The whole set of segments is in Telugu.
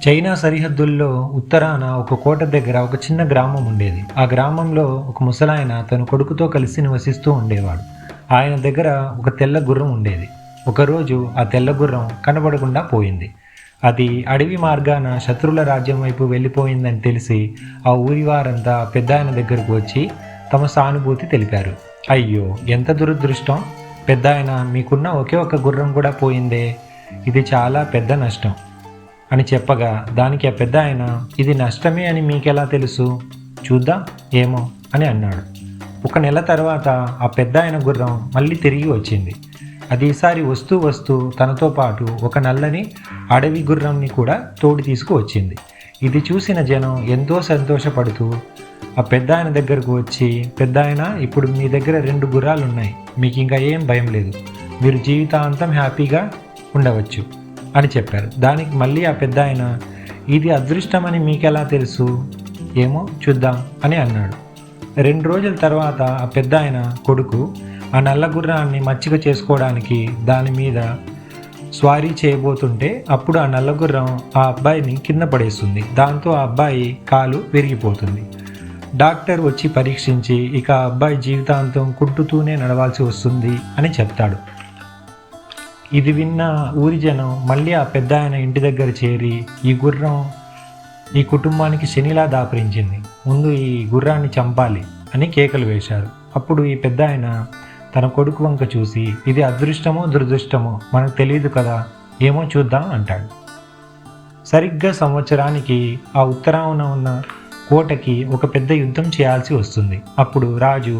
చైనా సరిహద్దుల్లో ఉత్తరాన ఒక కోట దగ్గర ఒక చిన్న గ్రామం ఉండేది. ఆ గ్రామంలో ఒక ముసలాయన తన కొడుకుతో కలిసి నివసిస్తూ ఉండేవాడు. ఆయన దగ్గర ఒక తెల్ల గుర్రం ఉండేది. ఒకరోజు ఆ తెల్ల గుర్రం కనబడకుండా పోయింది. అది అడవి మార్గాన శత్రువుల రాజ్యం వైపు వెళ్ళిపోయిందని తెలిసి ఆ ఊరి వారంతా పెద్దాయన దగ్గరకు వచ్చి తమ సానుభూతి తెలిపారు. అయ్యో, ఎంత దురదృష్టం పెద్దాయన, మీకున్న ఒకే ఒక గుర్రం కూడా పోయిందే, ఇది చాలా పెద్ద నష్టం అని చెప్పగా, దానికి ఆ పెద్ద ఆయన, ఇది నష్టమే అని మీకెలా తెలుసు, చూద్దాం ఏమో అని అన్నాడు. ఒక నెల తర్వాత ఆ పెద్ద ఆయన గుర్రం మళ్ళీ తిరిగి వచ్చింది. అది ఈసారి వస్తూ వస్తూ తనతో పాటు ఒక నల్లని అడవి గుర్రంని కూడా తోడు తీసుకువచ్చింది. ఇది చూసిన జనం ఎంతో సంతోషపడుతూ ఆ పెద్ద ఆయన దగ్గరకు వచ్చి, పెద్ద ఆయన, ఇప్పుడు మీ దగ్గర 2 గుర్రాలు ఉన్నాయి, మీకు ఇంకా ఏం భయం లేదు, మీరు జీవితాంతం హ్యాపీగా ఉండవచ్చు అని చెప్పారు. దానికి మళ్ళీ ఆ పెద్ద ఆయన, ఇది అదృష్టమని మీకెలా తెలుసు, ఏమో చూద్దాం అని అన్నాడు. 2 రోజుల తర్వాత ఆ పెద్ద ఆయన కొడుకు ఆ నల్ల గుర్రాన్ని మచ్చిక చేసుకోవడానికి దాని మీద స్వారీ చేయబోతుంటే అప్పుడు ఆ నల్ల గుర్రం ఆ అబ్బాయిని కింద పడేస్తుంది. దాంతో ఆ అబ్బాయి కాలు విరిగిపోతుంది. డాక్టర్ వచ్చి పరీక్షించి, ఇక ఆ అబ్బాయి జీవితాంతం కుంటుతూనే నడవాల్సి వస్తుంది అని చెప్తాడు. ఇది విన్న ఊరి జనం మళ్ళీ ఆ పెద్ద ఆయన ఇంటి దగ్గర చేరి, ఈ గుర్రం ఈ కుటుంబానికి శనిలా దాపరించింది, ముందు ఈ గుర్రాన్ని చంపాలి అని కేకలు వేశారు. అప్పుడు ఈ పెద్ద ఆయన తన కొడుకు వంక చూసి, ఇది అదృష్టమో దురదృష్టమో మనకు తెలియదు కదా, ఏమో చూద్దాం అంటాడు. సరిగ్గా సంవత్సరానికి ఆ ఉత్తరాన ఉన్న కోటకి ఒక పెద్ద యుద్ధం చేయాల్సి వస్తుంది. అప్పుడు రాజు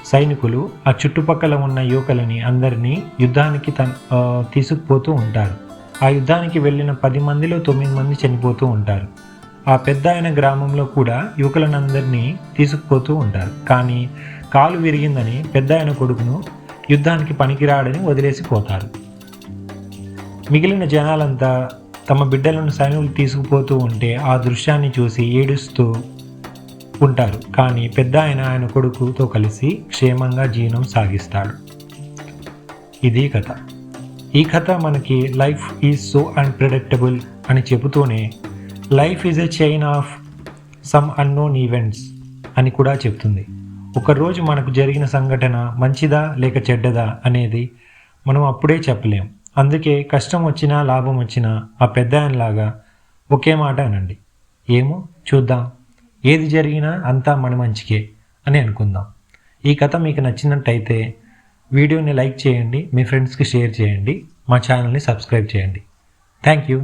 సైనికులు ఆ చుట్టుపక్కల ఉన్న యువకులని అందరినీ యుద్ధానికి తీసుకుపోతూ ఉంటారు. ఆ యుద్ధానికి వెళ్ళిన 10 మందిలో 9 మంది చనిపోతూ ఉంటారు. ఆ పెద్ద ఆయన గ్రామంలో కూడా యువకులనందరినీ తీసుకుపోతూ ఉంటారు. కానీ కాలు విరిగిందని పెద్ద ఆయన కొడుకును యుద్ధానికి పనికిరాడని వదిలేసిపోతారు. మిగిలిన జనాలంతా తమ బిడ్డలను సైనికులు తీసుకుపోతూ ఉంటే ఆ దృశ్యాన్ని చూసి ఏడుస్తూ ఉంటారు. కానీ పెద్ద ఆయన కొడుకుతో కలిసి క్షేమంగా జీవనం సాగిస్తాడు. ఇది కథ. ఈ కథ మనకి లైఫ్ ఈజ్ సో అన్ప్రెడిక్టబుల్ అని చెబుతూనే life is a chain of some unknown events అని కూడా చెప్తుంది. ఒకరోజు మనకు జరిగిన సంఘటన మంచిదా లేక చెడ్డదా అనేది మనం అప్పుడే చెప్పలేం. అందుకే కష్టం వచ్చినా లాభం వచ్చినా ఆ పెద్ద ఆయనలాగా ఒకే మాట అనండి, ఏమో చూద్దాం, ఏది జరిగినా అంతా మన మంచికే అని అనుకుందాం. ఈ కథ మీకు నచ్చినట్టయితే వీడియోని లైక్ చేయండి, మీ ఫ్రెండ్స్కి షేర్ చేయండి, మా ఛానల్ని సబ్స్క్రైబ్ చేయండి. Thank you.